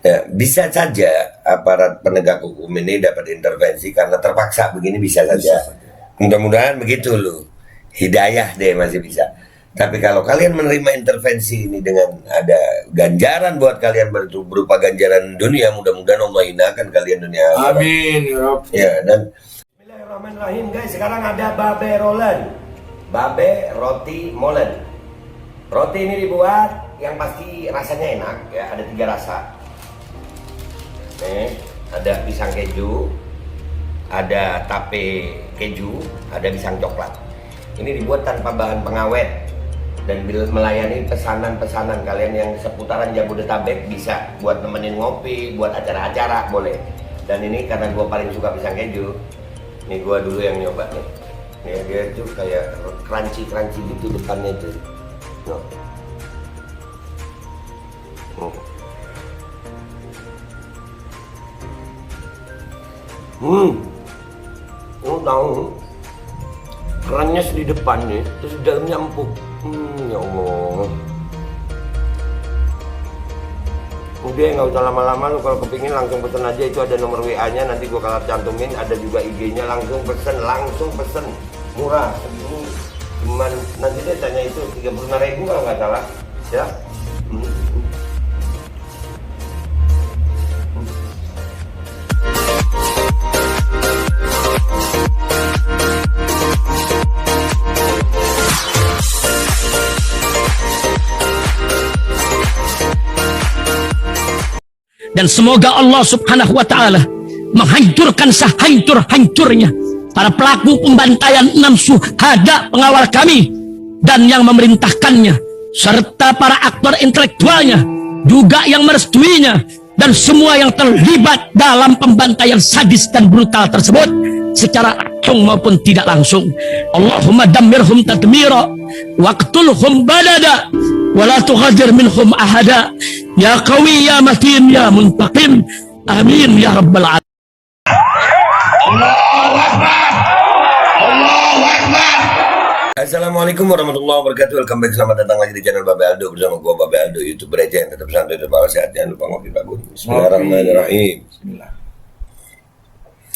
Ya, bisa saja aparat penegak hukum ini dapat intervensi karena terpaksa begini, bisa saja. Mudah-mudahan begitu loh. Hidayah deh masih bisa. Tapi kalau kalian menerima intervensi ini dengan ada ganjaran buat kalian berupa ganjaran dunia, mudah-mudahan Allah hinakan kalian dunia akhirat. Amin ya Rabb. Ya, dan Bismillahirrahmanirrahim guys, sekarang ada babe rolen. Babe roti molen. Roti ini dibuat yang pasti rasanya enak ya, ada 3 rasa. Nih, ada pisang keju, ada tape keju, ada pisang coklat. Ini dibuat tanpa bahan pengawet dan melayani pesanan-pesanan kalian yang seputaran Jabodetabek, bisa buat nemenin ngopi, buat acara-acara boleh. Dan ini karena gue paling suka pisang keju, nih gue dulu yang nyoba nih. Nih dia tuh kayak crunchy gitu depannya tuh. No. Tahu kerannya di depan nih, terus di dalamnya empuk. Ya Allah. Udah nggak usah lama-lama, lu kalau kepingin langsung pesen aja, itu ada nomor WA-nya, nanti gua kalau cantumin, ada juga IG-nya, langsung pesen, murah segini. Cuman nanti dia tanya itu 35.000 kalau nggak salah, ya. Dan semoga Allah subhanahu wa ta'ala menghancurkan sehancur-hancurnya para pelaku pembantaian 6 syuhada pengawal kami dan yang memerintahkannya, serta para aktor intelektualnya juga yang merestuinya, dan semua yang terlibat dalam pembantaian sadis dan brutal tersebut secara langsung maupun tidak langsung. Allahumma dammirhum tadmira waqtulhum badada wala tughadir minhum ahada ya qawi ya matin ya muntaqim, amin ya rabbal alamin. Allahu Akbar. Allahu Akbar. Assalamualaikum warahmatullahi wabarakatuh. Welcome back, selamat datang lagi di channel Babe Aldo bersama gua Babe Aldo, YouTuber aja yang tetap santai dan bawa sehat. Jangan lupa ngopi Pak Gun. Bismillahirrahmanirrahim. Bismillah.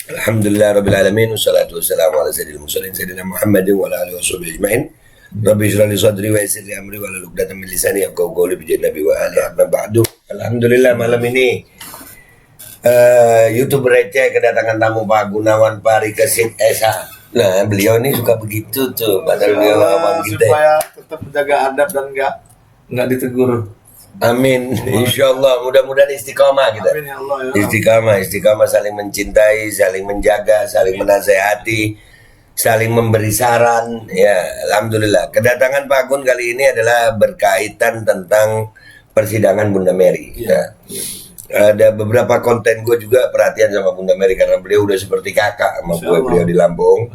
Alhamdulillah rabbil alamin, wassalatu wassalamu ala sayyidil mursalin sayyidina Muhammadin wa ala alihi washabihi ajmain. Rabbi shrah li sadri wa yassir li amri wa hlul 'uqdatam min lisani yafqahu qawli bi nabi wa alihi amma ba'du. Alhamdulillah, malam ini YouTuber receh kedatangan tamu Pak Gunawan Parikesit Esa. Nah, beliau ini suka begitu tuh, padahal beliau awal kita. Supaya tetap menjaga adab dan nggak ditegur. Amin. Insyaallah, mudah-mudahan istiqomah kita. Amin ya Allah ya. Istiqomah saling mencintai, saling menjaga, saling menasehati, saling memberi saran. Ya, alhamdulillah. Kedatangan Pak Gun kali ini adalah berkaitan tentang persidangan Bunda Mary. Ya. Ada beberapa konten gue juga perhatian sama Bunda Mary karena beliau udah seperti kakak sama gue. Beliau di Lampung.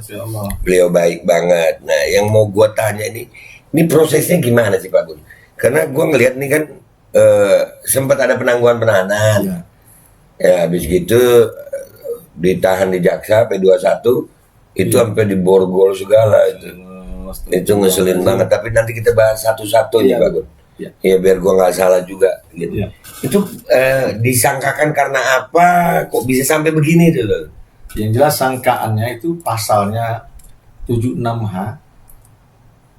Beliau baik banget. Nah, yang mau gue tanya ini prosesnya gimana sih Pak Gun? Karena gue ngelihat nih kan sempat ada penangguhan penahanan. Ya, habis gitu ditahan di jaksa P21 itu sampai diborgol segala itu. Itu ngeselin banget. Tapi nanti kita bahas satu-satu nih Pak Gun. Ya biar gua nggak salah juga gitu. Itu disangkakan karena apa? Kok bisa sampai begini tuh loh? Yang jelas sangkaannya itu pasalnya 76H,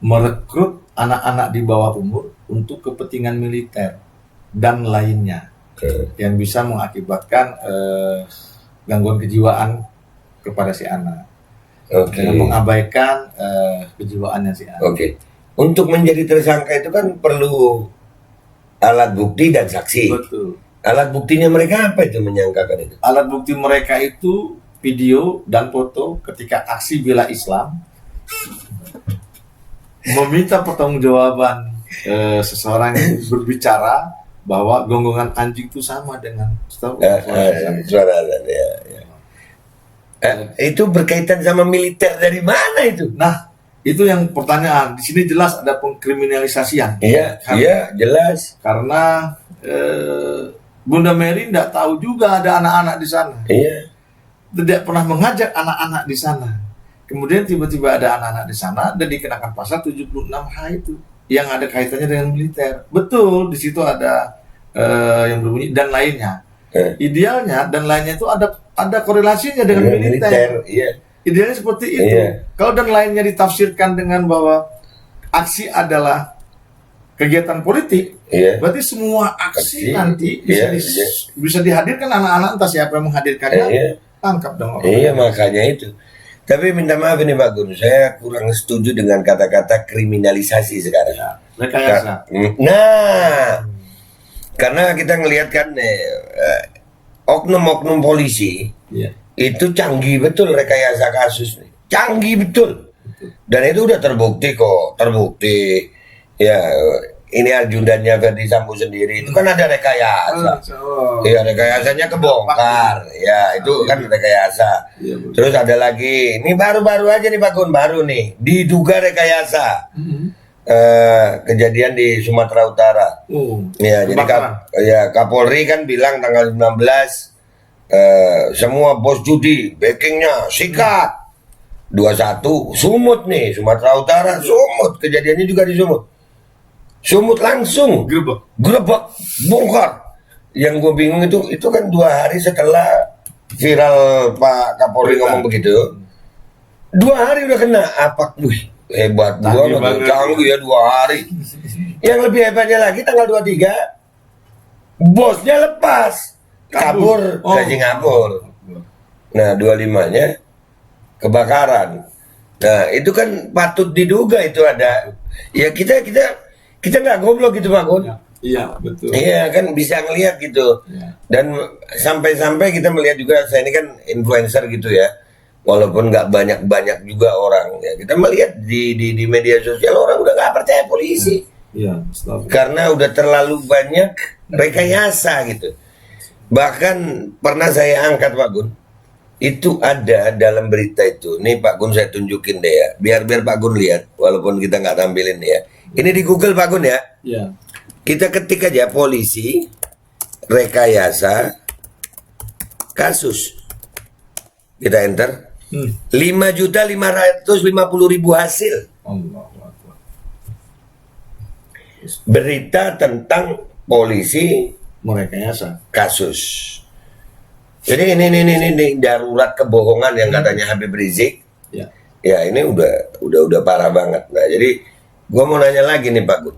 merekrut anak-anak di bawah umur untuk kepentingan militer dan lainnya yang bisa mengakibatkan gangguan kejiwaan kepada si anak. Dengan mengabaikan kejiwaannya si anak. Untuk menjadi tersangka itu kan perlu alat bukti dan saksi. Betul. Alat buktinya mereka apa itu menyangkakan itu? Alat bukti mereka itu video dan foto ketika aksi bela Islam, meminta pertanggungjawaban seseorang yang berbicara bahwa gonggongan anjing itu sama dengan suara itu berkaitan sama militer dari mana itu? Nah, itu yang pertanyaan. Di sini jelas ada pengkriminalisasian. Iya, jelas. Karena Bunda Mary tidak tahu juga ada anak-anak di sana. Iya. Tidak pernah mengajak anak-anak di sana. Kemudian tiba-tiba ada anak-anak di sana dan dikenakan pasal 76H itu yang ada kaitannya dengan militer. Betul, di situ ada yang berbunyi dan lainnya. Eh. Idealnya dan lainnya itu ada korelasinya dengan Dengan militer. Iya. Idealnya seperti itu. Iya. Kalau dan lainnya ditafsirkan dengan bahwa aksi adalah kegiatan politik, Iya. berarti semua aksi Aksi, nanti iya, bisa dihadirkan anak-anak, entah siapa yang menghadirkannya, Iya. tangkap dong. Iya, makanya itu. Tapi minta maaf ini Pak Gun, saya kurang setuju dengan kata-kata kriminalisasi sekarang. Ya, rekayasa. Nah, karena kita ngelihat kan oknum-oknum polisi Iya. itu canggih betul rekayasa kasus nih. Canggih betul. Dan itu udah terbukti kok, terbukti. Ya, ini ajudannya Verdi Sambo sendiri itu kan ada rekayasa. Oh. Iya, rekayasanya kebongkar. Ya, itu kan rekayasa. Iya, betul. Terus ada lagi, ini baru-baru aja nih Pak Gun, baru nih, diduga rekayasa. Kejadian di Sumatera Utara. Ya, jadi Kapolri kan bilang tanggal 19 semua bos judi backingnya sikat. 21 Sumut nih, Sumatera Utara, Sumut, kejadiannya juga di Sumut. Sumut langsung gerebek, bongkar. Yang gue bingung itu kan 2 hari setelah viral Pak Kapolri ngomong begitu. 2 hari udah kena. Apa? Wih, hebat banget. Canggih ya 2 hari. Yang lebih hebatnya lagi tanggal 23 bosnya lepas, kabur ke Singapura. Nah, 25-nya kebakaran. Nah, itu kan patut diduga itu ada. Ya kita nggak goblok gitu Pak Gun. Iya, betul. Iya kan bisa ngelihat gitu. Ya. Dan sampai kita melihat juga, saya ini kan influencer gitu ya. Walaupun nggak banyak juga orang ya. Kita melihat di media sosial orang udah nggak percaya polisi. Iya, Karena udah terlalu banyak rekayasa gitu. Bahkan pernah saya angkat Pak Gun. Itu ada dalam berita itu. Nih Pak Gun saya tunjukin deh ya. Biar Pak Gun lihat walaupun kita nggak tampilin ya. Ini di Google Pak Gun ya. Iya. Kita ketik aja polisi rekayasa kasus. Kita enter. 5.550.000 hasil. Allahu Akbar. Berita tentang polisi Merekayasa. kasus. Jadi ini darurat kebohongan yang katanya Habib Rizik. Ya. Ya ini udah parah banget. Nah jadi gua mau nanya lagi nih Pak Gun.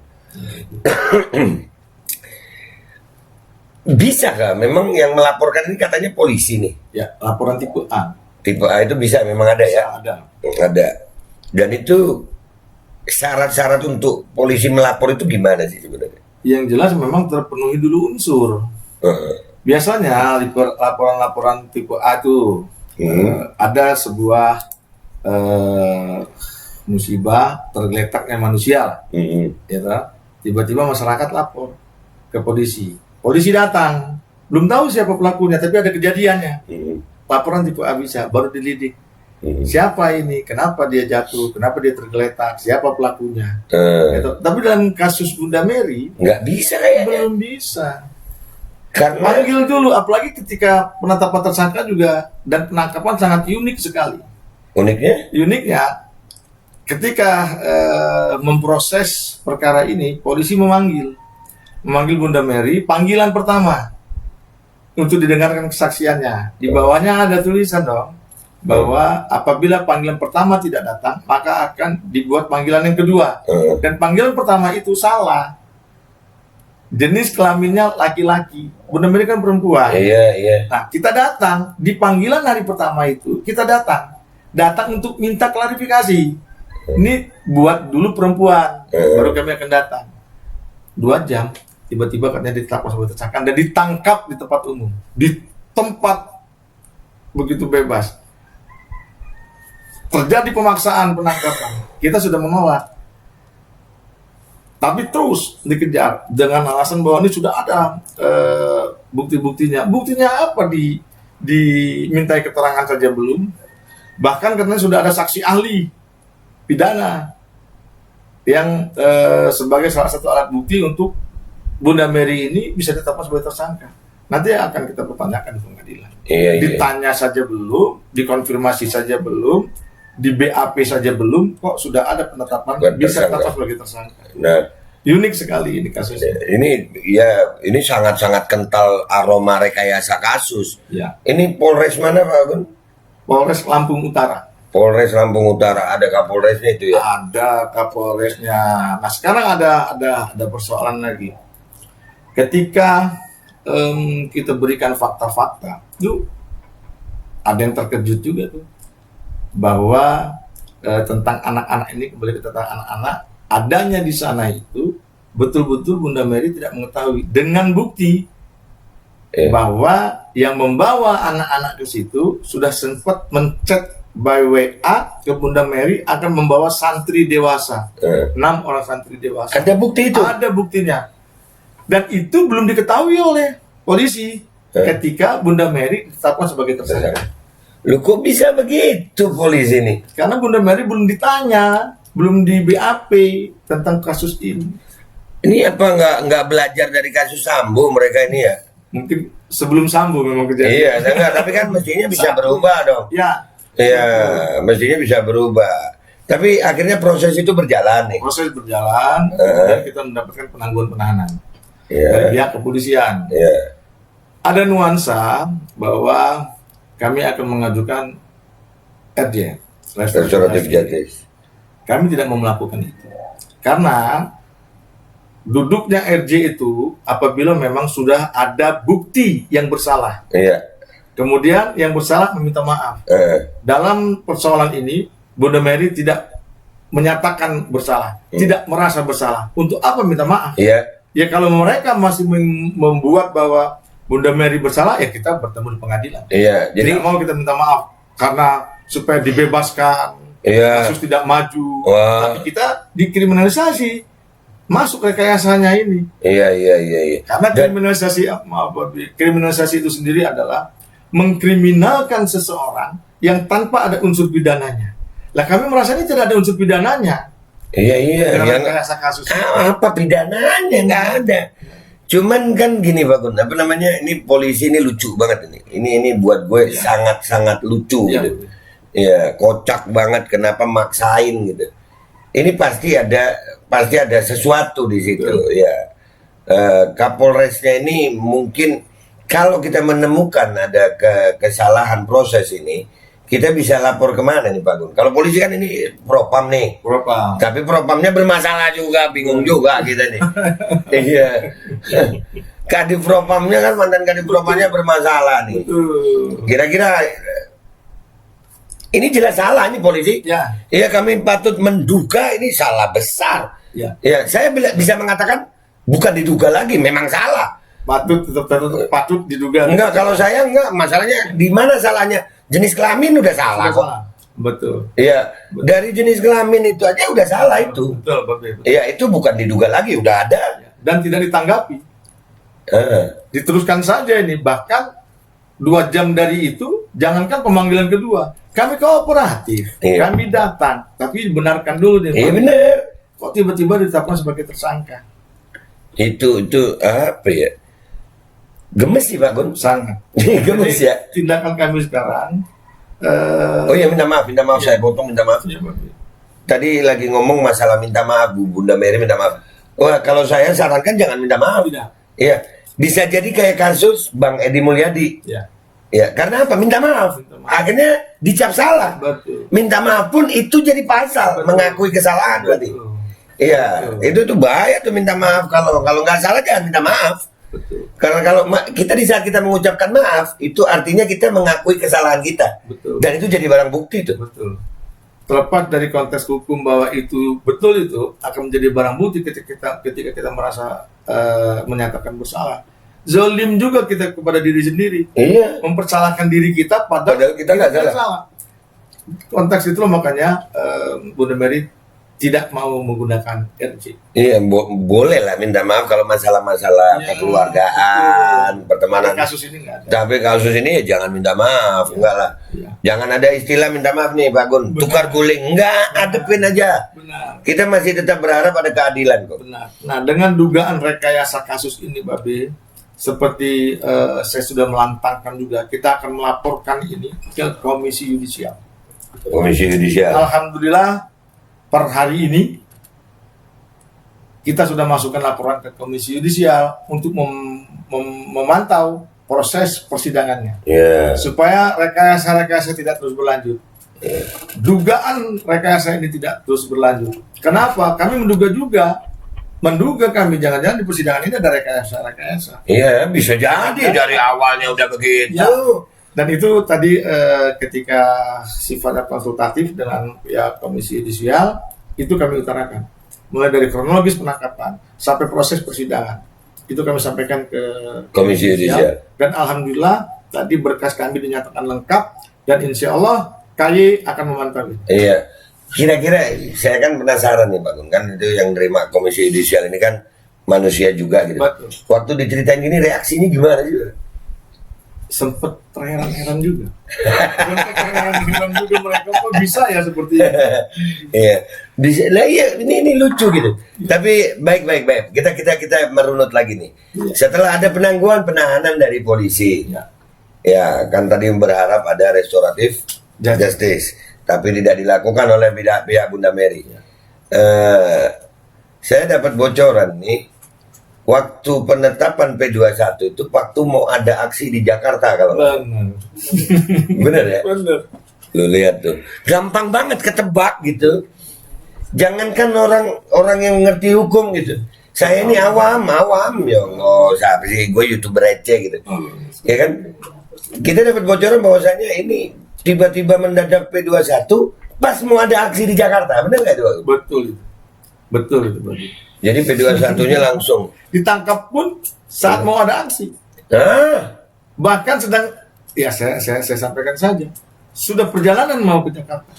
Bisakah memang yang melaporkan ini katanya polisi nih? Ya, laporan tipe A. Tipe A itu bisa memang ada ya? Ada. Ada. Dan itu syarat-syarat untuk polisi melapor itu gimana sih sebenarnya? Yang jelas memang terpenuhi dulu unsur. Biasanya laporan-laporan tipe A itu ada sebuah musibah tergeletaknya manusia, ya kan? Tiba-tiba masyarakat lapor ke polisi. Polisi datang, belum tahu siapa pelakunya, tapi ada kejadiannya. Laporan tipe A bisa, baru dilidik. Siapa ini? Kenapa dia jatuh? Kenapa dia tergeletak? Siapa pelakunya? Gitu. Tapi dalam kasus Bunda Mary Nggak bisa kayaknya. belum bisa. Karena Panggil dulu, apalagi ketika penetapan tersangka juga dan penangkapan sangat unik sekali. Uniknya, ketika memproses perkara ini, polisi memanggil Bunda Mary, panggilan pertama untuk didengarkan kesaksiannya. Di bawahnya ada tulisan dong, bahwa apabila panggilan pertama tidak datang, maka akan dibuat panggilan yang kedua. Dan panggilan pertama itu salah. Jenis kelaminnya laki-laki, Bunda Mary kan perempuan. Iya. Nah, kita datang di panggilan hari pertama itu, kita datang untuk minta klarifikasi. Ini buat dulu perempuan, baru kami akan datang. 2 jam, tiba-tiba katanya ditetapkan sebagai tersangka dan ditangkap di tempat umum, di tempat begitu bebas. Terjadi pemaksaan penangkapan, kita sudah menolak. Tapi terus dikejar dengan alasan bahwa ini sudah ada bukti-buktinya. Buktinya apa? Dimintai keterangan saja belum. Bahkan karena sudah ada saksi ahli pidana yang sebagai salah satu alat bukti untuk Bunda Mary ini bisa ditetapkan sebagai tersangka. Nanti akan kita pertanyakan di pengadilan. Ditanya saja belum, dikonfirmasi saja belum, di BAP saja belum, kok sudah ada penetapan bisa tetap sebagai tersangka. Nah, Unik sekali ini kasusnya. Ini sangat-sangat kental aroma rekayasa kasus. Ya. Ini Polres mana Pak Agun? Polres Lampung Utara. Polres Lampung Utara, ada Kapolresnya itu ya? Ada Kapolresnya. Nah sekarang ada persoalan lagi. Ketika kita berikan fakta-fakta, tuh ada yang terkejut juga tuh bahwa tentang anak-anak ini, kembali ke tentang anak-anak, adanya di sana itu betul-betul Bunda Mary tidak mengetahui dengan bukti bahwa yang membawa anak-anak ke situ sudah sempat mencet by WA ke Bunda Mary akan membawa santri dewasa, 6 orang santri dewasa. Ada bukti itu? Ada buktinya. Dan itu belum diketahui oleh polisi ketika Bunda Mary ditetapkan sebagai tersangka. Lu kok bisa begitu polisi ini? Karena Bunda Mary belum ditanya, belum di BAP tentang kasus ini. Ini apa nggak belajar dari kasus Sambo mereka ini ya? Mungkin sebelum Sambo memang kejadian. Iya, enggak, tapi kan mestinya bisa berubah dong. Ya. Iya, mestinya bisa berubah. Tapi akhirnya proses itu berjalan nih. Proses berjalan dan kita mendapatkan penangguhan penahanan dari pihak kepolisian. Iya. Ada nuansa bahwa kami akan mengajukan RJ, Restoratif Justice. Kami tidak mau melakukan itu karena duduknya RJ itu apabila memang sudah ada bukti yang bersalah. Iya. Kemudian yang bersalah meminta maaf. Dalam persoalan ini Bunda Mary tidak menyatakan bersalah, tidak merasa bersalah. Untuk apa minta maaf? Iya. Ya kalau mereka masih membuat bahwa Bunda Mary bersalah, ya kita bertemu di pengadilan. Iya. Jadi Tidak mau kita minta maaf karena supaya dibebaskan, kasus tidak maju. Wah. Tapi kita dikriminalisasi, masuk rekayasanya ini. Iya. Karena kriminalisasi itu sendiri adalah mengkriminalkan seseorang yang tanpa ada unsur pidananya. Lah kami merasa ini tidak ada unsur pidananya. Iya. Dalam Yang rekayasa kasus. apa pidananya nggak ada. Cuman kan gini Pak Gun, apa namanya, ini polisi ini lucu banget ini. Ini buat gue sangat-sangat lucu gitu. Iya, kocak banget kenapa maksain gitu. Ini pasti ada sesuatu di situ ya. Kapolresnya ini mungkin kalau kita menemukan ada kesalahan proses ini, kita bisa lapor kemana nih Pak Gun? Kalau polisi kan ini propam nih. Propam. Tapi propamnya bermasalah juga, bingung juga kita nih. Iya. Kadif propamnya kan, mantan kadif propamnya bermasalah nih. Kira-kira ini jelas salah nih polisi. Ya. Iya, kami patut menduga ini salah besar. Ya. Ya, saya bisa mengatakan bukan diduga lagi, memang salah. Patut diduga. Enggak, kalau saya enggak, masalahnya di mana salahnya? Jenis kelamin udah salah kok. Betul. Iya, dari jenis kelamin itu aja udah salah itu. Betul. Iya, itu bukan diduga lagi, udah ada. Dan tidak ditanggapi. Diteruskan saja ini. Bahkan 2 jam dari itu, jangankan pemanggilan kedua, kami kooperatif, kami datang, tapi dibenarkan dulu nih. Iya benar. Kok tiba-tiba ditetapkan sebagai tersangka? Itu apa ya? Gemes sih Pak Gun. Sangat. Gemes ya. Tindakan kami sekarang. Oh ya, minta maaf saya potong, minta maaf. Tadi lagi ngomong masalah minta maaf, Bunda Mary minta maaf. Wah, kalau saya sarankan jangan minta maaf. Iya, bisa jadi kayak kasus Bang Edi Mulyadi. Ya, karena apa? Minta maaf. Akhirnya dicap salah. Betul. Minta maaf pun itu jadi pasal, mengakui kesalahan berarti. Iya, itu tuh bahaya tuh minta maaf. Kalau nggak salah jangan minta maaf. Betul. Karena kalau kita di saat kita mengucapkan maaf, itu artinya kita mengakui kesalahan kita. Betul. Dan itu jadi barang bukti tuh. Betul. Terlepas dari konteks hukum bahwa itu betul, itu akan menjadi barang bukti ketika kita merasa menyatakan bersalah. Zolim juga kita kepada diri sendiri. Iya. Mempersalahkan diri kita padahal kita nggak salah. Konteks itu makanya Bunda Mary tidak mau menggunakan RJ. Iya, boleh lah minta maaf kalau masalah-masalah kekeluargaan, pertemanan. Kasus ini nggak ada. Tapi kasus ini ya jangan minta maaf, enggak lah. Jangan ada istilah minta maaf nih Pak Gun, tukar guling, enggak, adepin aja. Benar. Kita masih tetap berharap ada keadilan kok. Benar. Nah, dengan dugaan rekayasa kasus ini, Babe, seperti saya sudah melantangkan juga, kita akan melaporkan ini ke Komisi Yudisial. Komisi Yudisial. Alhamdulillah per hari ini kita sudah masukkan laporan ke Komisi Yudisial untuk memantau proses persidangannya Ya. supaya rekayasa-rekayasa tidak terus berlanjut. Dugaan rekayasa ini tidak terus berlanjut. Kenapa? Kami menduga kami jangan-jangan di persidangan ini ada rekayasa. Iya, bisa jadi dari awalnya udah begitu. Ya. Dan itu tadi ketika sifatnya konsultatif dengan pihak Komisi Yudisial itu kami utarakan. Mulai dari kronologis penangkapan sampai proses persidangan. Itu kami sampaikan ke Komisi Yudisial. Dan alhamdulillah tadi berkas kami dinyatakan lengkap dan insya Allah KY akan memantau. Iya. Kira-kira saya kan penasaran nih Pak Gun, kan itu yang nerima Komisi Yudisial ini kan manusia juga gitu. Betul. Waktu diceritain gini reaksinya gimana juga? Sempet terheran-heran juga. Mereka kok bisa ya seperti ini. Iya. Bisa. Lah iya ini lucu gitu. Tapi baik. Kita merunut lagi nih. Setelah ada penangguhan penahanan dari polisi. Ya. Ya, kan tadi berharap ada restoratif justice, tapi tidak dilakukan oleh pihak Bunda Mary. Saya dapat bocoran nih. Waktu penetapan P21 itu waktu mau ada aksi di Jakarta kalau Benar. bener ya. Benar. Lu lihat tuh, gampang banget ketebak gitu. Jangankan orang yang ngerti hukum gitu. Saya ini awam ya Allah, siapa sih gue YouTuber receh gitu. Ya kan? Kita dapat bocoran bahwasanya ini tiba-tiba mendadak P21 pas mau ada aksi di Jakarta, benar nggak itu? Betul itu. Jadi P21-nya langsung Ditangkap pun saat mau ada aksi. Bahkan sedang, ya saya sampaikan saja, sudah perjalanan mau ke Jakarta.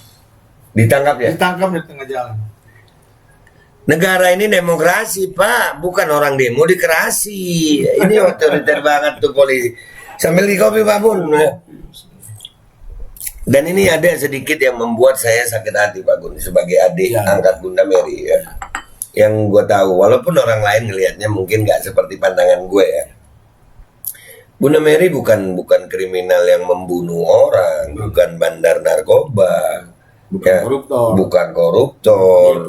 ditangkap ya. Ditangkap di tengah jalan. Negara ini demokrasi Pak, bukan orang demo dikerasi. Ini otoriter banget tuh polisi. Sambil di kopi Pak Bun. Dan ini ada sedikit yang membuat saya sakit hati Pak Gun sebagai adik angkat Bunda Mary ya. Yang gue tahu, walaupun orang lain ngelihatnya mungkin nggak seperti pandangan gue ya. Bunda Mary bukan kriminal yang membunuh orang, bukan bandar narkoba, bukan koruptor,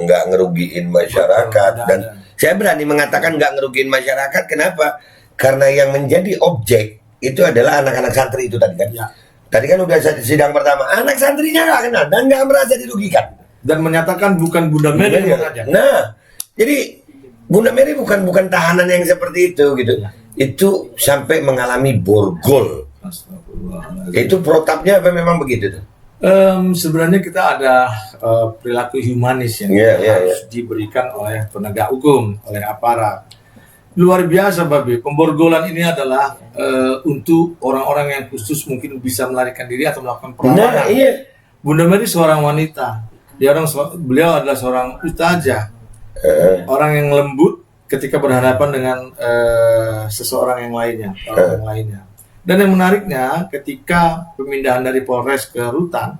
nggak ngerugiin masyarakat. Dan saya berani mengatakan nggak ngerugiin masyarakat. Kenapa? Karena yang menjadi objek itu adalah anak-anak santri itu tadi kan. Tadi kan udah sidang pertama, anak santrinya nggak kenal dan nggak merasa dirugikan. Dan menyatakan bukan Bunda Mary yang mengajak. Nah, jadi Bunda Mary bukan tahanan yang seperti itu gitu. Itu sampai mengalami borgol. Itu protapnya apa memang begitu tuh? Sebenarnya kita ada perilaku humanis yang harus diberikan oleh penegak hukum, oleh aparat. Luar biasa Babi, pemborgolan ini adalah untuk orang-orang yang khusus mungkin bisa melarikan diri atau melakukan perlawanan. Bunda Mary seorang wanita. Beliau adalah seorang ustazah, orang yang lembut ketika berhadapan dengan seseorang yang lainnya, orang yang lainnya. Dan yang menariknya, ketika pemindahan dari Polres ke Rutan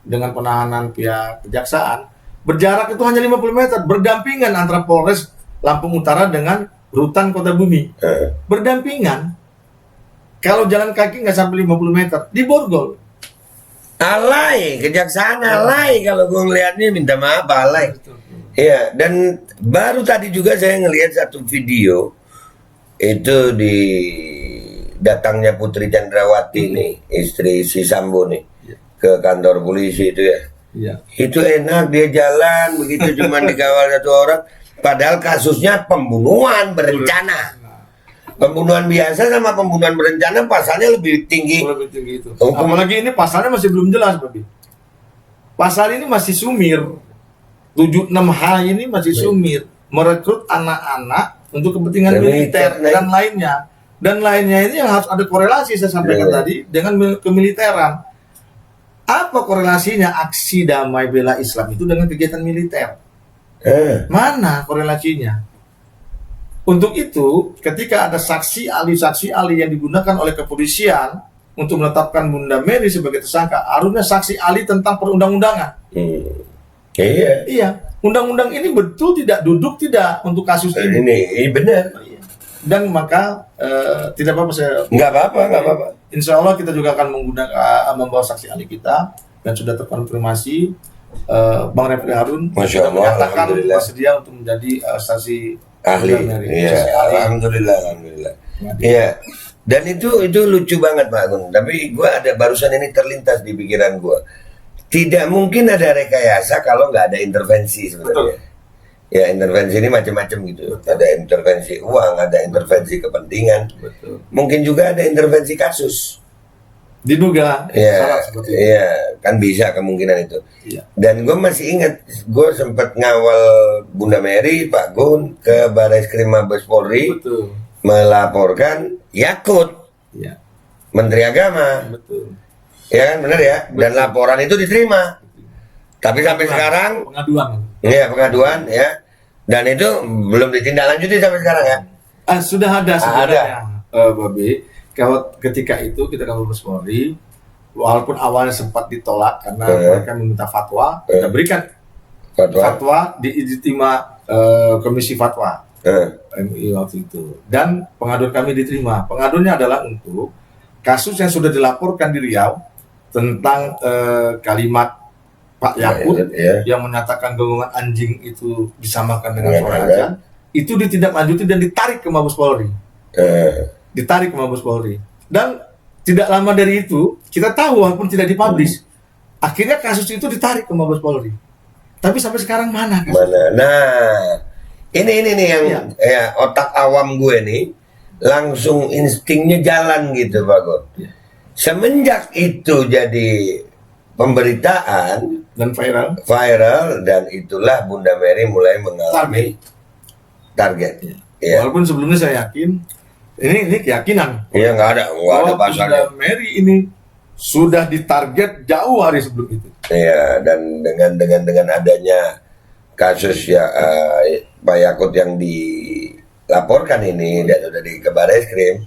dengan penahanan pihak kejaksaan, berjarak itu hanya 50 meter, berdampingan antara Polres Lampung Utara dengan Rutan Kota Bumi. Berdampingan. Kalau jalan kaki nggak sampai 50 meter, diborgol. Alay, kejaksaan alay kalau gue ngelihatnya minta maaf alay. Iya, dan baru tadi juga saya ngelihat satu video itu di datangnya Putri Chandrawati nih, istri si Sambo nih, ke kantor polisi itu ya. Itu enak dia jalan begitu cuman dikawal satu orang, padahal kasusnya pembunuhan berencana. Pembunuhan biasa sama pembunuhan berencana pasalnya lebih tinggi. Lebih tinggi itu. Apalagi ini pasalnya masih belum jelas, Babi. Pasal ini masih sumir. 76H ini masih sumir. Merekrut anak-anak untuk kepentingan militer dan lainnya. Dan lainnya ini yang harus ada korelasi saya sampaikan tadi dengan kemiliteran. Apa korelasinya aksi damai bela Islam itu dengan kegiatan militer? Mana korelasinya? Untuk itu, ketika ada saksi ahli yang digunakan oleh kepolisian untuk menetapkan Bunda Mary sebagai tersangka, harusnya saksi ahli tentang perundang-undangan. Iya, undang-undang ini betul tidak duduk tidak untuk kasus ini. Ini benar. Dan maka tidak apa-apa saya. Nggak apa-apa. Insya Allah kita juga akan membawa saksi ahli kita dan sudah terkonfirmasi Bang Refli Harun Masya sudah Allah, menyatakan alhamdulillah. bersedia untuk menjadi saksi Ahli, Bunda Mary. iya, Saksi ahli. alhamdulillah. Iya, dan itu lucu banget Pak Agung. Tapi gue ada barusan ini terlintas di pikiran gue. Tidak mungkin ada rekayasa kalau nggak ada intervensi sebenarnya. Ya intervensi ini macam-macam gitu. Ada intervensi uang, ada intervensi kepentingan. Betul. Mungkin juga ada intervensi kasus. Diduga Iya, salah seperti itu. iya, kan bisa kemungkinan itu. Iya. Dan gue masih ingat, gue sempat ngawal Bunda Mary, Pak Gun ke Barreskrim Mabes Polri Betul. melaporkan Yakut, Iya. Menteri Agama, Betul. ya kan benar ya. Dan laporan itu diterima. Tapi sampai sekarang, Pengaduan. ya pengaduan ya, dan itu belum ditindaklanjuti sampai sekarang ya. Sudah ada sebenarnya, Babe. Kalau ketika itu kita kan Mabes Polri, walaupun awalnya sempat ditolak karena mereka meminta fatwa, kita berikan fatwa di Ijtima Komisi Fatwa MUI waktu itu, dan pengaduan kami diterima. Pengaduannya adalah untuk kasus yang sudah dilaporkan di Riau tentang kalimat Pak Yakut yang menyatakan golongan anjing itu disamakan dengan suara azan, itu ditindaklanjuti dan ditarik ke Mabes Polri. Ditarik ke Mabes Polri. Dan tidak lama dari itu, kita tahu walaupun tidak dipublish, akhirnya kasus itu ditarik ke Mabes Polri. Tapi sampai sekarang mana? Mana? Nah, ini nih yang ya, otak awam gue nih langsung instingnya jalan gitu Pak Gun. Semenjak itu jadi pemberitaan Dan viral dan itulah Bunda Mary mulai mengalami target. Ya. Walaupun sebelumnya saya yakin, ini keyakinan. Iya nggak ada Bahwa pasarnya. Bunda Mary ini sudah ditarget jauh hari sebelum itu. Iya, dan dengan adanya kasus ya Pak Yakut yang dilaporkan ini dan udah di ke Barreskrim,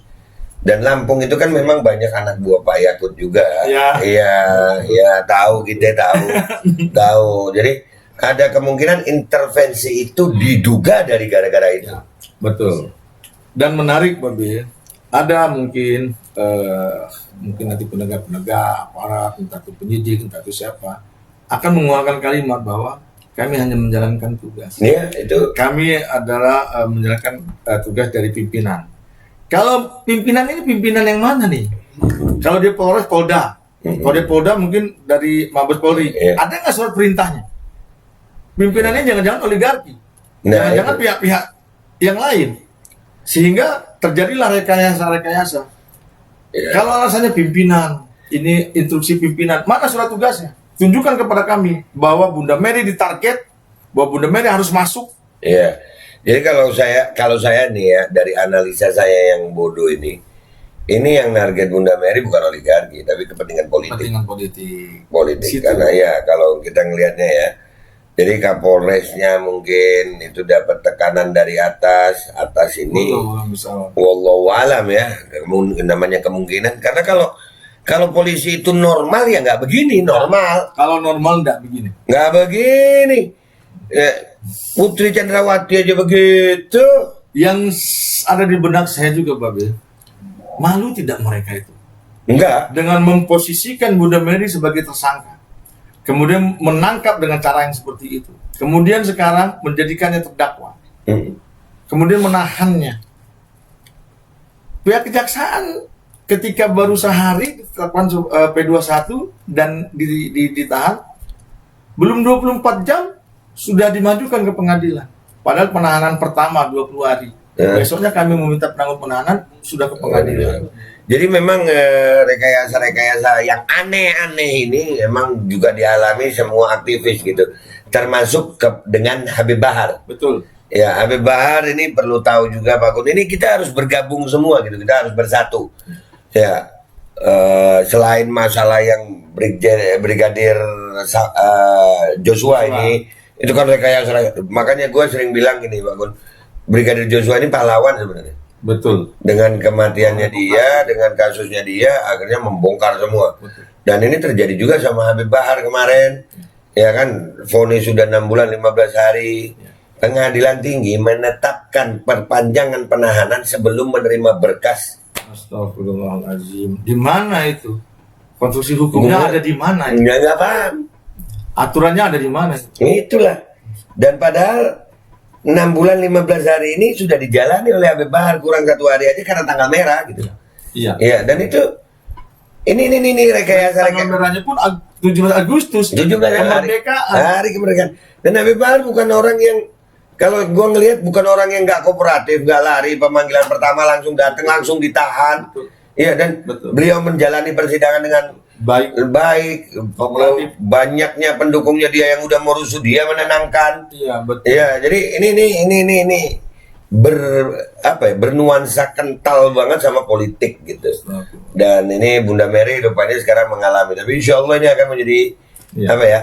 dan Lampung itu kan memang banyak anak buah Pak Yakut juga. Iya, tahu kita tahu. Jadi ada kemungkinan intervensi itu diduga dari gara-gara itu. Betul. Dan menarik, Babe, ada mungkin nanti penegak-penegak aparat, entah itu penyidik, entah itu siapa, akan mengeluarkan kalimat bahwa kami hanya menjalankan tugas. Iya, itu. Kami adalah menjalankan tugas dari pimpinan. Kalau pimpinan ini pimpinan yang mana nih? Kalau dia Polres, Polda. Kalau dia Polda mungkin dari Mabes Polri. Ada nggak surat perintahnya? Pimpinannya jangan-jangan oligarki. Jangan-jangan pihak-pihak yang lain. Sehingga terjadilah rekayasa. Kalau alasannya pimpinan, ini instruksi pimpinan, mana surat tugasnya? Tunjukkan kepada kami bahwa Bunda Mary ditarget, bahwa Bunda Mary harus masuk. Iya. Jadi kalau saya nih ya, dari analisa saya yang bodoh ini yang target Bunda Mary bukan oligarki, tapi kepentingan politik. Kepentingan politik. Karena ya kalau kita ngelihatnya ya, jadi Kapolresnya mungkin itu dapat tekanan dari atas ini. Wallahu alam ya, namanya kemungkinan. Karena kalau polisi itu normal ya nggak begini, normal. Kalau normal nggak begini. Nggak begini. Ya, Putri Chandrawati aja begitu. Yang ada di benak saya juga, Babe, malu tidak mereka itu? Enggak. Dengan memposisikan Bunda Mary sebagai tersangka. Kemudian menangkap dengan cara yang seperti itu. Kemudian sekarang menjadikannya terdakwa. Kemudian menahannya. Pihak kejaksaan ketika baru sehari ditetapkan P21 dan ditahan, belum 24 jam sudah dimajukan ke pengadilan. Padahal penahanan pertama 20 hari. Besoknya kami meminta penangguhan penahanan, sudah ke pengadilan. Jadi memang rekayasa yang aneh-aneh ini memang juga dialami semua aktivis gitu, termasuk dengan Habib Bahar. Betul. Ya, Habib Bahar ini perlu tahu juga Pak Kun. Ini kita harus bergabung semua gitu, kita harus bersatu. Ya, selain masalah yang Brigadir Joshua ini, itu kan rekayasa. Makanya gue sering bilang gini Pak Kun, Brigadir Joshua ini pahlawan sebenarnya. Betul. Dengan kematiannya dia, dengan kasusnya dia, akhirnya membongkar semua. Betul. Dan ini terjadi juga sama Habib Bahar kemarin. Ya kan, vonis sudah 6 bulan 15 hari. Pengadilan tinggi menetapkan perpanjangan penahanan sebelum menerima berkas. Astagfirullahaladzim. Di mana itu? Konstruksi hukumnya ada di mana? Nggak paham. Aturannya ada di mana? Itulah. Dan padahal 6 bulan 15 hari ini sudah dijalani oleh Habib Bahar, kurang 1 hari aja karena tanggal merah gitu. Iya. Iya, dan itu ini rekayasa Tanggal merahnya pun 17 Agustus. 17 hari, kemerdekaan. hari kemerdekaan. Dan Habib Bahar bukan orang yang, kalau gua ngelihat bukan orang yang nggak kooperatif, nggak lari, pemanggilan pertama langsung datang, langsung ditahan. Betul. Iya, dan Betul. beliau menjalani persidangan dengan baik, Kooperatif. banyaknya pendukungnya dia yang udah merusuh dia menenangkan. Iya, betul. Iya, jadi ini bernuansa kental banget sama politik gitu. Dan ini Bunda Mary rupanya sekarang mengalami. Tapi insya Allah ini akan menjadi Iya. apa ya?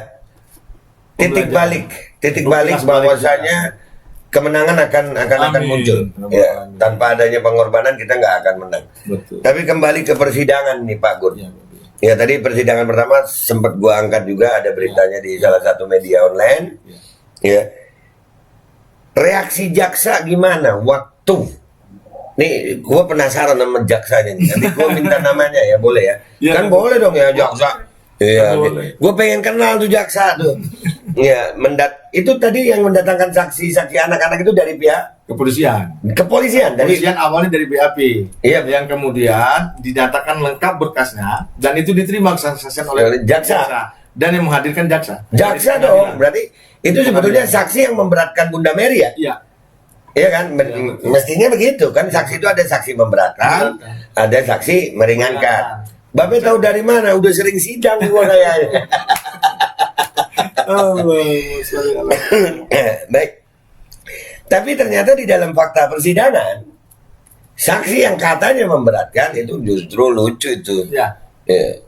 Titik balik Kelas bahwasanya kemenangan akan Amin. muncul. Ya, tanpa adanya pengorbanan kita nggak akan menang. Betul. Tapi kembali ke persidangan nih Pak Gun. Iya, Ya tadi persidangan pertama sempat gua angkat juga, ada beritanya di salah satu media online. Ya. Reaksi jaksa gimana waktu? Nih gua penasaran sama jaksanya nih. Nanti gua minta namanya ya, boleh ya? Iya, Kan boleh dong ya jaksa. Iya, boleh. gue pengen kenal tuh jaksa tuh. Ya, itu tadi yang mendatangkan saksi-saksi anak-anak itu dari pihak Kepolisian. dari Kepolisian awalnya dari BAP. Iya. Yang kemudian dinyatakan lengkap berkasnya dan itu diterima kesaksian oleh Oleh jaksa. dan yang menghadirkan jaksa. jaksa dong. Berarti itu sebetulnya saksi yang memberatkan Bunda Mary ya? Iya. Iya kan? Mestinya begitu kan, saksi itu ada saksi memberatkan, ada saksi meringankan. Bapak tahu dari mana? Udah sering sidang gua kayaknya. Baik. Tapi ternyata di dalam fakta persidangan, saksi yang katanya memberatkan itu justru lucu itu. Ya. Ya.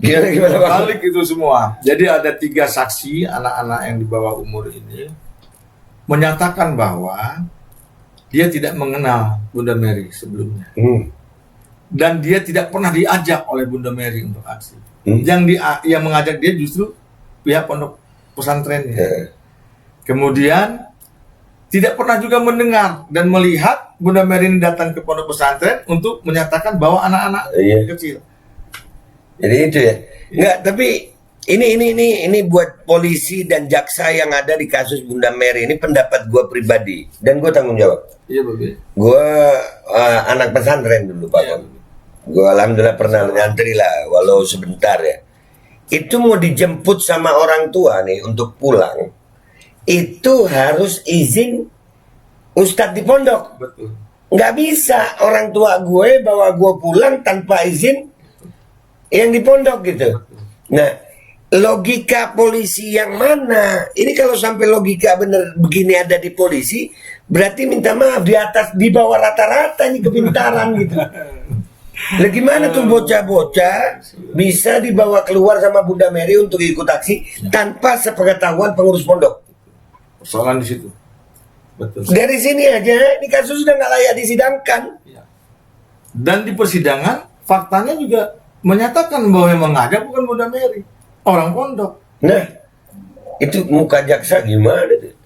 Gimana Pak? Balik itu semua. Jadi ada 3 saksi anak-anak yang di bawah umur ini menyatakan bahwa dia tidak mengenal Bunda Mary sebelumnya. Dan dia tidak pernah diajak oleh Bunda Mary untuk aksi. Yang mengajak dia justru pihak pondok pesantrennya. Kemudian tidak pernah juga mendengar dan melihat Bunda Mary ini datang ke pondok pesantren untuk menyatakan bahwa anak-anak kecil. Jadi itu ya. Enggak, tapi ini buat polisi dan jaksa yang ada di kasus Bunda Mary ini pendapat gue pribadi dan gue tanggung jawab. Iya, Babe. Gue anak pesantren dulu Pak. Iya. Gue alhamdulillah pernah ngantri lah, walau sebentar ya. Itu mau dijemput sama orang tua nih untuk pulang, itu harus izin ustadz di pondok. Betul. Nggak bisa orang tua gue bawa gue pulang tanpa izin yang di pondok gitu. Nah, logika polisi yang mana? Ini kalau sampai logika bener begini ada di polisi, berarti minta maaf di bawah rata-rata ini kepintaran gitu. Lah gimana tuh bocah-bocah bisa dibawa keluar sama Bunda Mary untuk ikut aksi tanpa sepengetahuan pengurus pondok? Persoalan di situ. Betul. Dari sini aja, ini kasus sudah nggak layak disidangkan. Ya. Dan di persidangan faktanya juga menyatakan bahwa yang mengajak bukan Bunda Mary, orang pondok. Nah, itu muka jaksa gimana tuh?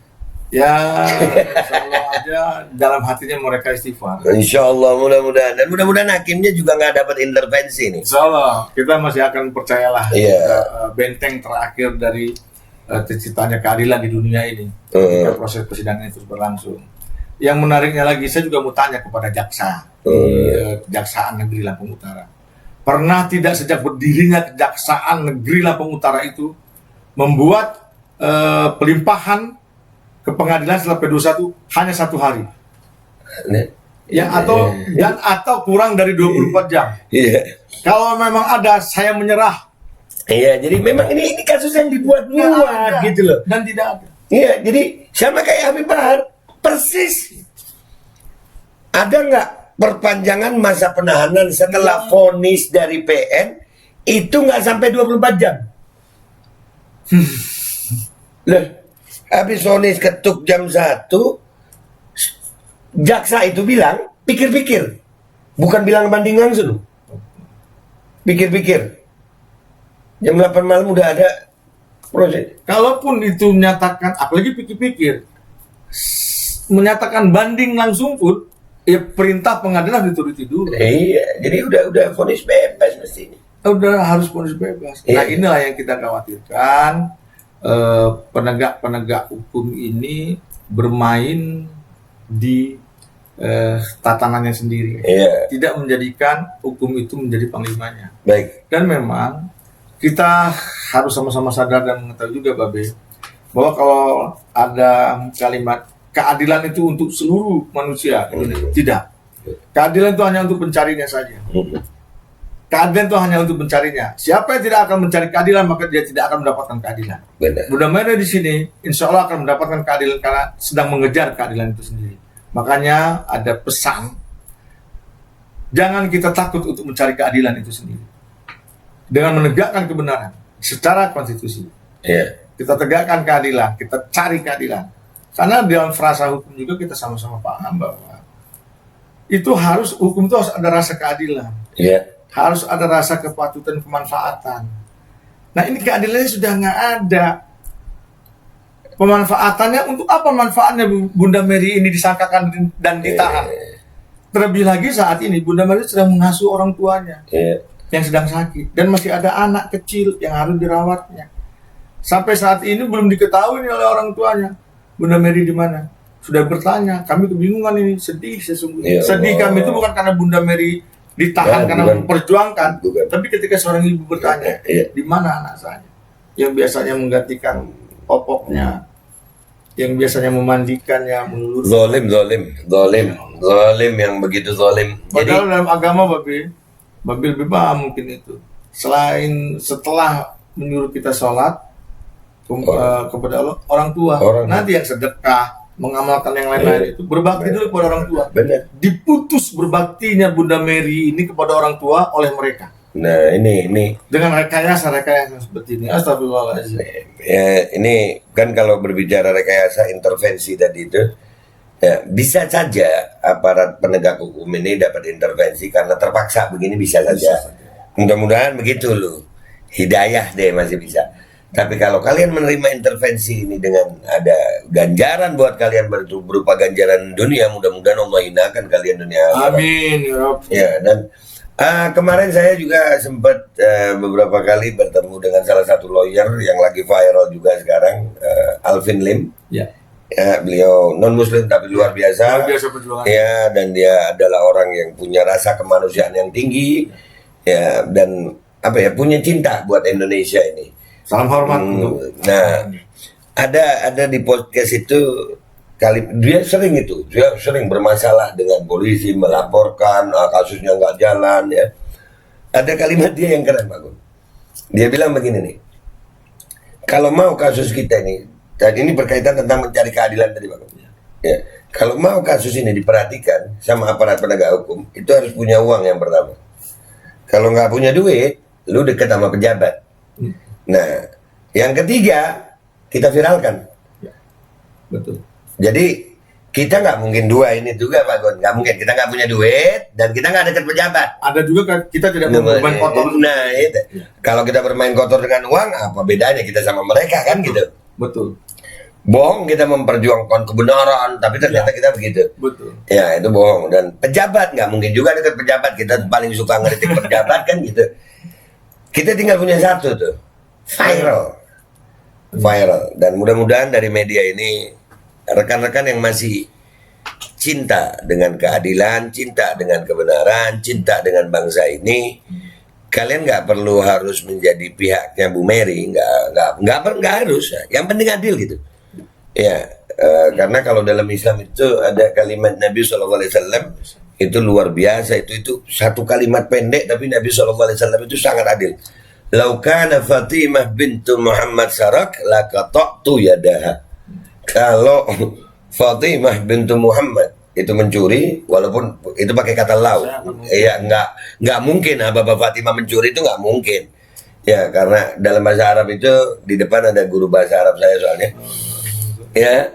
Ya, insya Allah aja dalam hatinya mereka istighfar. Insya Allah mudah-mudahan, dan mudah-mudahan hakimnya juga nggak dapat intervensi nih. Insya Allah kita masih akan percayalah Iya. benteng terakhir dari terciptanya keadilan di dunia ini ketika proses persidangan itu berlangsung. Yang menariknya lagi, saya juga mau tanya kepada jaksa di Kejaksaan Negeri Lampung Utara. Pernah tidak sejak berdirinya Kejaksaan Negeri Lampung Utara itu membuat pelimpahan ke pengadilan setelah P21 hanya 1 hari? Ya, atau kurang dari 24 jam. Iya. Kalau memang ada, saya menyerah. Iya, jadi memang ini kasus yang dibuat-buat gitu loh. Dan tidak ada. Iya, jadi sama kayak Habib Bahar, persis. Ada nggak perpanjangan masa penahanan setelah vonis dari PN itu nggak sampai 24 jam? Loh, habis vonis ketuk jam 1, jaksa itu bilang, pikir-pikir. Bukan bilang banding langsung. Pikir-pikir. Jam 8 malam udah ada proses. Kalaupun itu menyatakan, apalagi pikir-pikir, menyatakan banding langsung pun, ya perintah pengadilan dituruti dulu. Iya, jadi udah vonis bebas mestinya. Udah harus vonis bebas. Iya. Nah, inilah yang kita khawatirkan. penegak-penegak hukum ini bermain di tatanannya sendiri, tidak menjadikan hukum itu menjadi panglimanya. Baik. Dan memang kita harus sama-sama sadar dan mengetahui juga, Babe, bahwa kalau ada kalimat keadilan itu untuk seluruh manusia, tidak. Keadilan itu hanya untuk pencarinya saja. Keadilan itu hanya untuk pencarinya. Siapa yang tidak akan mencari keadilan, maka dia tidak akan mendapatkan keadilan. Benar. Bunda Mary di sini, insya Allah akan mendapatkan keadilan karena sedang mengejar keadilan itu sendiri. Makanya ada pesan, jangan kita takut untuk mencari keadilan itu sendiri. Dengan menegakkan kebenaran secara konstitusi. Kita tegakkan keadilan, kita cari keadilan. Karena dalam frasa hukum juga kita sama-sama paham bahwa itu harus, hukum itu harus ada rasa keadilan. Harus ada rasa kepatutan, kemanfaatan. Nah ini keadilannya sudah nggak ada. Pemanfaatannya untuk apa manfaatnya Bunda Mary ini disangkakan dan ditahan? Terlebih lagi saat ini Bunda Mary sedang mengasuh orang tuanya yang sedang sakit dan masih ada anak kecil yang harus dirawatnya. Sampai saat ini belum diketahui oleh orang tuanya Bunda Mary di mana. Sudah bertanya, kami kebingungan ini, sedih sesungguhnya. Sedih kami itu bukan karena Bunda Mary ditahan karena memperjuangkan, tapi ketika seorang ibu bertanya, di mana anak saya yang biasanya menggantikan popoknya, yang biasanya memandikannya, meluruskan. Zolim yang begitu zolim. Padahal dalam agama Babil lebih paham mungkin itu. Setelah menyuruh kita sholat kepada Allah, orang tua, nanti yang sedekah, mengamalkan yang lain-lain itu berbakti dulu kepada orang tua. Benar. Diputus berbaktinya Bunda Mary ini kepada orang tua oleh mereka. Nah ini dengan rekayasa seperti ini. Astagfirullahaladzim. Ya, ini kan kalau berbicara rekayasa intervensi tadi itu, ya, bisa saja aparat penegak hukum ini dapat intervensi karena terpaksa begini, bisa saja. Mudah-mudahan begitu loh. Hidayah deh masih bisa. Tapi kalau kalian menerima intervensi ini dengan ada ganjaran buat kalian berupa ganjaran dunia, mudah-mudahan Allah hinakan kalian dunia. Amin. Ya, dan kemarin saya juga sempat beberapa kali bertemu dengan salah satu lawyer yang lagi viral juga sekarang, Alvin Lim. Ya. Ya, beliau non Muslim tapi luar biasa. Luar biasa perjuangan. Ya, dan dia adalah orang yang punya rasa kemanusiaan yang tinggi. Ya, dan punya cinta buat Indonesia ini. Salam hormat. Nah, ada di podcast itu dia sering bermasalah dengan polisi, melaporkan kasusnya nggak jalan ya. Ada kalimat dia yang keren, Pak Gun. Dia bilang begini nih, kalau mau kasus kita ini, dan ini berkaitan tentang mencari keadilan tadi, Pak Gun. Ya, kalau mau kasus ini diperhatikan sama aparat penegak hukum, itu harus punya uang yang pertama. Kalau nggak punya duit, lu deket sama pejabat. Nah, yang ketiga kita viralkan. Ya, betul. Jadi kita nggak mungkin dua ini juga, Pak Gon. Nggak mungkin, kita nggak punya duit dan kita nggak dekat pejabat. Ada juga kan kita tidak mau bermain kotor. Nah itu, kalau kita bermain kotor dengan uang, apa bedanya kita sama mereka kan? Betul. Gitu. Betul. Bohong kita memperjuangkan kebenaran, tapi ternyata kita begitu. Betul. Ya itu bohong. Dan pejabat nggak mungkin juga dekat pejabat. Kita paling suka ngeritik pejabat kan gitu. Kita tinggal punya satu tuh, viral. Dan mudah-mudahan dari media ini rekan-rekan yang masih cinta dengan keadilan, cinta dengan kebenaran, cinta dengan bangsa ini, kalian nggak perlu harus menjadi pihaknya Bu Mary, nggak harus. Yang penting adil gitu. Ya, karena kalau dalam Islam itu ada kalimat Nabi SAW itu luar biasa, itu satu kalimat pendek tapi Nabi SAW itu sangat adil. Lau kana Fatimah bintu Muhammad sarak laqata'tu yadaha. Kalau Fatimah bintu Muhammad itu mencuri, walaupun itu pakai kata lau, ya nggak mungkin Bapak Fatimah mencuri, itu nggak mungkin. Ya, karena dalam bahasa Arab itu di depan ada guru bahasa Arab saya soalnya. Ya,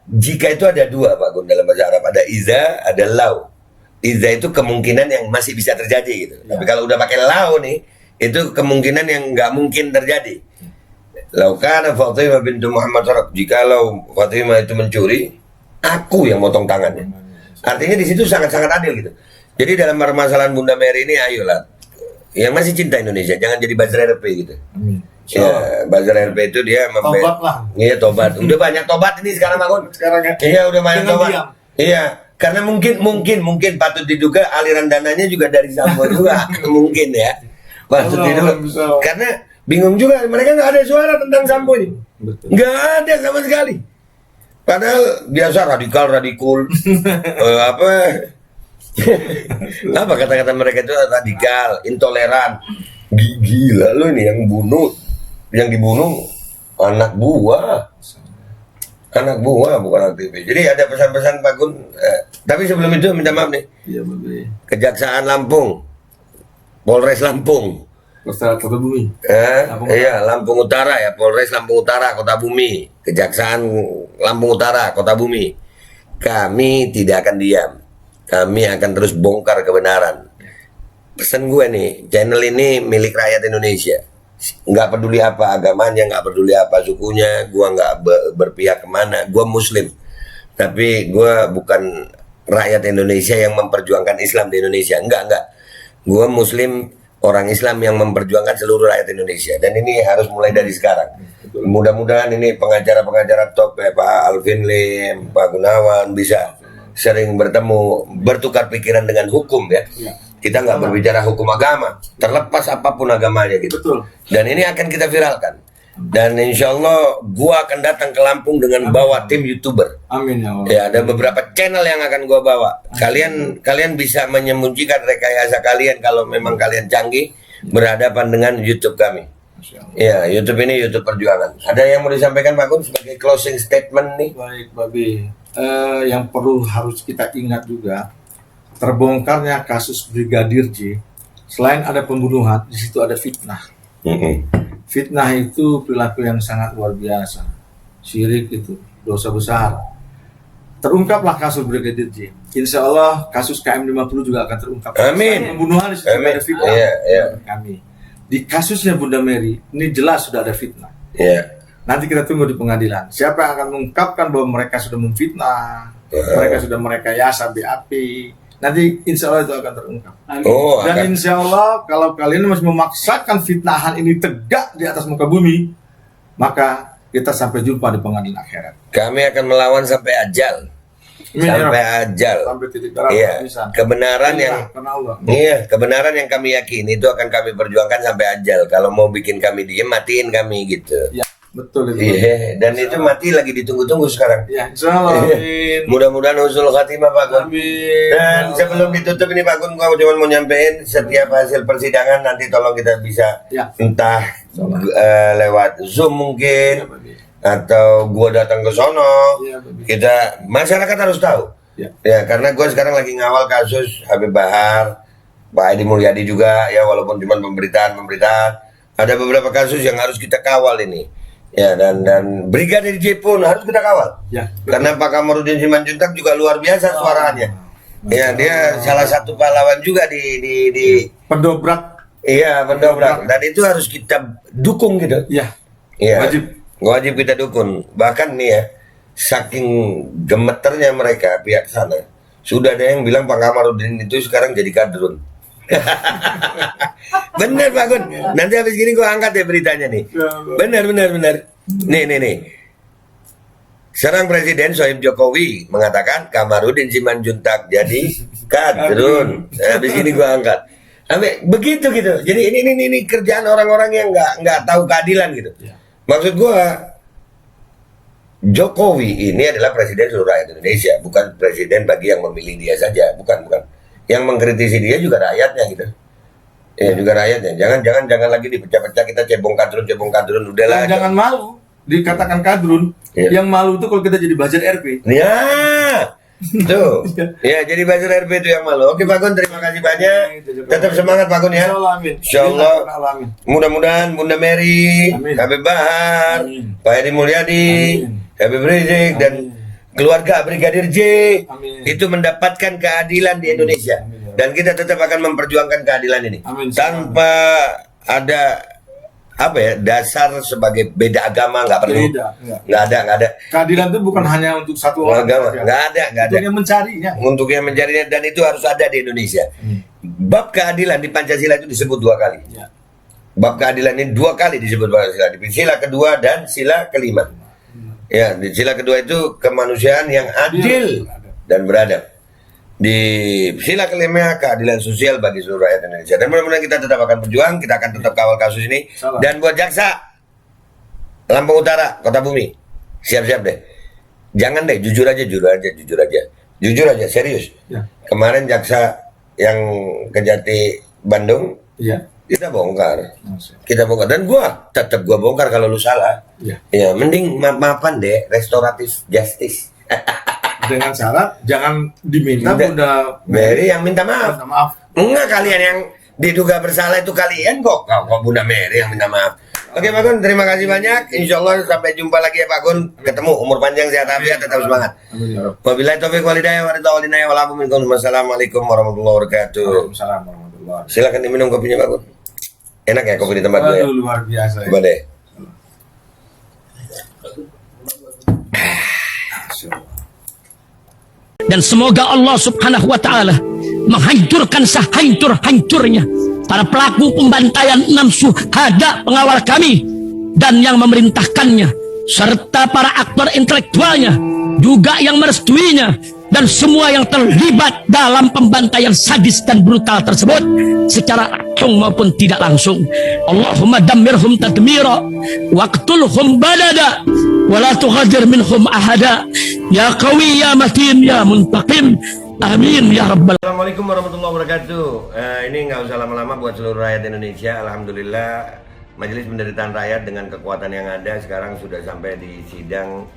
jika itu ada dua, Pak Gun, dalam bahasa Arab ada iza, ada lau. Iza itu kemungkinan yang masih bisa terjadi gitu. Ya. Tapi kalau udah pakai lau nih, itu kemungkinan yang nggak mungkin terjadi. Lau kana Fatimah bintu Muhammad sarak, jikalau Fatimah itu mencuri, aku yang motong tangannya. Artinya di situ sangat-sangat adil gitu. Jadi dalam permasalahan Bunda Mary ini, ayolah, yang masih cinta Indonesia, jangan jadi buzzer RP gitu. Ya, buzzer RP itu dia Tobat lah. Iya, tobat. Udah banyak tobat ini sekarang Pak Gun. Sekarang ya. Iya, udah banyak Dengan tobat. diam. Iya, karena mungkin patut diduga aliran dananya juga dari Sambo juga. Mungkin ya. Patut Allah, diduga. bisa. Karena bingung juga, mereka nggak ada suara tentang Sambo ini. Betul. Nggak ada sama sekali. Padahal biasa radikul. Apa? Apa kata-kata mereka itu radikal, intoleran. Gila lu nih yang dibunuh anak buah bukan aktivis. Jadi ada pesan-pesan Pak Gun. Tapi sebelum itu minta maaf nih. Iya, Babe. Kejaksaan Lampung, Polres Lampung. Kota Bumi. Iya, Lampung Utara ya, Polres Lampung Utara, Kota Bumi, Kejaksaan Lampung Utara, Kota Bumi. Kami tidak akan diam. Kami akan terus bongkar kebenaran. Pesan gue nih, channel ini milik rakyat Indonesia. Nggak peduli apa agamanya, nggak peduli apa sukunya, gue nggak berpihak kemana. Gue Muslim, tapi gue bukan rakyat Indonesia yang memperjuangkan Islam di Indonesia. Enggak. Gue Muslim, orang Islam yang memperjuangkan seluruh rakyat Indonesia. Dan ini harus mulai dari sekarang. Mudah-mudahan ini pengacara-pengacara top ya, Pak Alvin Lim, Pak Gunawan bisa sering bertemu, bertukar pikiran dengan hukum ya. Kita nggak berbicara hukum agama, terlepas apapun agamanya gitu. Betul. Dan ini akan kita viralkan. Dan insya Allah gua akan datang ke Lampung dengan bawa tim YouTuber. Amin ya Allah. Ya, ada beberapa channel yang akan gua bawa. Kalian bisa menyembunyikan rekayasa kalian kalau memang kalian canggih berhadapan dengan YouTube kami. Masya Allah. Ya, YouTube ini YouTube perjuangan. Ada yang mau disampaikan Pak Gun sebagai closing statement nih? Baik, Babe. Yang perlu harus kita ingat juga, terbongkarnya kasus Brigadir J, selain ada pembunuhan, di situ ada fitnah. Fitnah itu perilaku yang sangat luar biasa. Syirik itu dosa besar. Terungkaplah kasus Brigadir J. Insya Allah kasus KM50 juga akan terungkap. Amin. Selain pembunuhan di situ Amin. ada fitnah. Iya. Kami. Di kasusnya Bunda Mary, ini jelas sudah ada fitnah. Ya. Nanti kita tunggu di pengadilan. Siapa yang akan mengungkapkan bahwa mereka sudah memfitnah, mereka sudah merekayasa BAP. Nanti insya Allah itu akan terungkap. Oh, Dan akan. insya Allah kalau kalian masih memaksakan fitnahan ini tegak di atas muka bumi, maka kita sampai jumpa di pengadilan akhirat. Kami akan melawan sampai ajal. Amin, ya Sampai Rabb. ajal. Sampai titik darah Iya. kehabisan. Kebenaran yang Karena Allah. Iya, kebenaran yang kami yakini itu akan kami perjuangkan sampai ajal. Kalau mau bikin kami diem, matiin kami gitu. Ya, betul itu. Iya, dan itu mati lagi ditunggu-tunggu sekarang. Ya, insya Allah. Amin. Mudah-mudahan husnul khatimah Pak Gun. Amin. Dan sebelum ditutup ini Pak Gun, gua cuma mau nyampein setiap hasil persidangan nanti tolong kita bisa Ya. entah lewat Zoom mungkin Ya, Babi. atau gua datang ke sono. Ya, Babi. Kita masyarakat harus tahu. Ya. Karena gua sekarang lagi ngawal kasus Habib Bahar, Pak Edi Mulyadi juga ya, walaupun cuma pemberitaan. Ada beberapa kasus yang harus kita kawal ini. Ya, dan Brigadir J pun harus kita kawal. Ya. Karena Pak Kamarudin Simanjuntak juga luar biasa suaranya. Ya, dia salah satu pahlawan juga di Pendobrak. iya, pendobrak. Dan itu harus kita dukung gitu. Ya. Iya. Wajib. Kita dukung. Bahkan nih ya, saking gemeternya mereka pihak sana, sudah ada yang bilang Pak Kamarudin itu sekarang jadi kadrun. Bener Pak Gun. Nanti habis gini gua angkat ya beritanya nih. Bener. Nih. Serang Presiden Sohib Jokowi mengatakan Kamarudin Simanjuntak jadi kadrun. Habis ini gua angkat. Begitu gitu. Jadi ini kerjaan orang-orang yang nggak tahu keadilan gitu. Maksud gua, Jokowi ini adalah presiden seluruh rakyat Indonesia, bukan presiden bagi yang memilih dia saja, bukan. Yang mengkritisi dia juga rakyatnya gitu. Ya, juga rakyatnya. Jangan lagi dipecah-pecah kita cebong kadrun, udahlah. Jangan malu dikatakan kadrun. Iya. Yang malu itu kalau kita jadi buzzer RP. Ya. Tuh. Ya, jadi buzzer RP itu yang malu. Oke Pak Gun, terima kasih banyak. Tetap semangat Pak Gun ya. Insyaallah, amin. Insyaallah. Amin. Mudah-mudahan Bunda Mary, Amin. Habib Bahar, Amin. Pak Edi Mulyadi, Amin. Habib Rizik dan keluarga Brigadir J Amin. itu mendapatkan keadilan di Indonesia. Amin. Dan kita tetap akan memperjuangkan keadilan ini. Amin. Tanpa ada dasar sebagai beda agama, nggak perlu. Nggak ada. Keadilan itu bukan hanya untuk satu orang Agama, saja. nggak ada. Untuk yang mencarinya. Untuk yang mencarinya, dan itu harus ada di Indonesia. Bab keadilan di Pancasila itu disebut 2 kali. Ya. Bab keadilan ini 2 kali disebut Pancasila, di sila kedua dan sila kelima. Ya, di sila kedua itu kemanusiaan yang adil dan beradab. Di sila kelima keadilan sosial bagi seluruh rakyat Indonesia. Dan mudah-mudahan kita tetap akan berjuang, kita akan tetap kawal kasus ini. Dan buat jaksa Lampung Utara, Kota Bumi, siap-siap deh. Jangan deh, jujur aja, serius. Ya. Kemarin jaksa yang Kejati Bandung, Iya. kita bongkar, dan gua tetap bongkar kalau lu salah. Iya. Ya, mending maaf-maafan deh, restoratif justice. Dengan syarat jangan diminta Tidak. Bunda Mary yang minta maaf. minta maaf. Enggak, kalian yang diduga bersalah itu kalian kok Bunda Mary yang minta maaf. Oke Pak Gun, terima kasih banyak. Insya Allah sampai jumpa lagi ya Pak Gun. Ketemu, umur panjang, sehat afiat, tetap semangat. Amin ya Rabb. Wabillahi taufiq walhidayah wa ridha walinaya wa lakum minkum. Wassalamualaikum warahmatullahi wabarakatuh. Waalaikumsalam warahmatullahi wabarakatuh. Silakan diminum kopinya Pak Gun. Enak ya kopi di tempat gue ya? Aduh, luar biasa ya. Coba deh. Dan semoga Allah subhanahu wa ta'ala menghancurkan sehancur-hancurnya para pelaku pembantaian 6 syuhada pengawal kami dan yang memerintahkannya, serta para aktor intelektualnya juga yang merestuinya, dan semua yang terlibat dalam pembantaian sadis dan brutal tersebut secara langsung maupun tidak langsung. Allahumma dammirhum tadmira waqtulhum badada wala tughadir minhum ahada ya qawi ya matin ya muntaqim, amin ya rabbal. Assalamualaikum warahmatullahi wabarakatuh. Ini nggak usah lama-lama buat seluruh rakyat Indonesia. Alhamdulillah Majelis Penderitaan Rakyat dengan kekuatan yang ada sekarang sudah sampai di sidang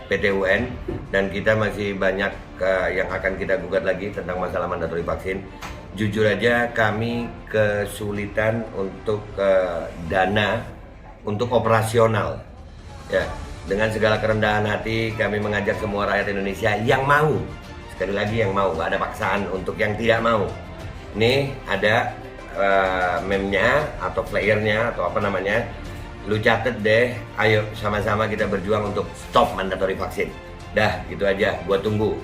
PT UN, dan kita masih banyak yang akan kita gugat lagi tentang masalah mandatori vaksin. Jujur aja kami kesulitan untuk dana untuk operasional. Ya, dengan segala kerendahan hati kami mengajak semua rakyat Indonesia yang mau, sekali lagi yang mau, gak ada paksaan untuk yang tidak mau. Ini ada meme-nya atau flyernya atau apa namanya. Lu catet deh, ayo sama-sama kita berjuang untuk stop mandatori vaksin. Dah, gitu aja, gua tunggu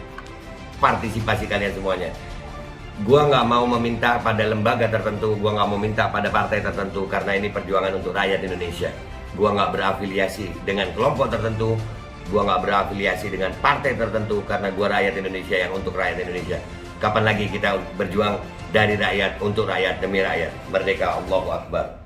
partisipasi kalian semuanya. Gua nggak mau meminta pada lembaga tertentu, gua nggak mau minta pada partai tertentu, karena ini perjuangan untuk rakyat Indonesia. Gua nggak berafiliasi dengan kelompok tertentu, gua nggak berafiliasi dengan partai tertentu, karena gua rakyat Indonesia yang untuk rakyat Indonesia. Kapan lagi kita berjuang dari rakyat, untuk rakyat, demi rakyat. Merdeka, Allahu Akbar.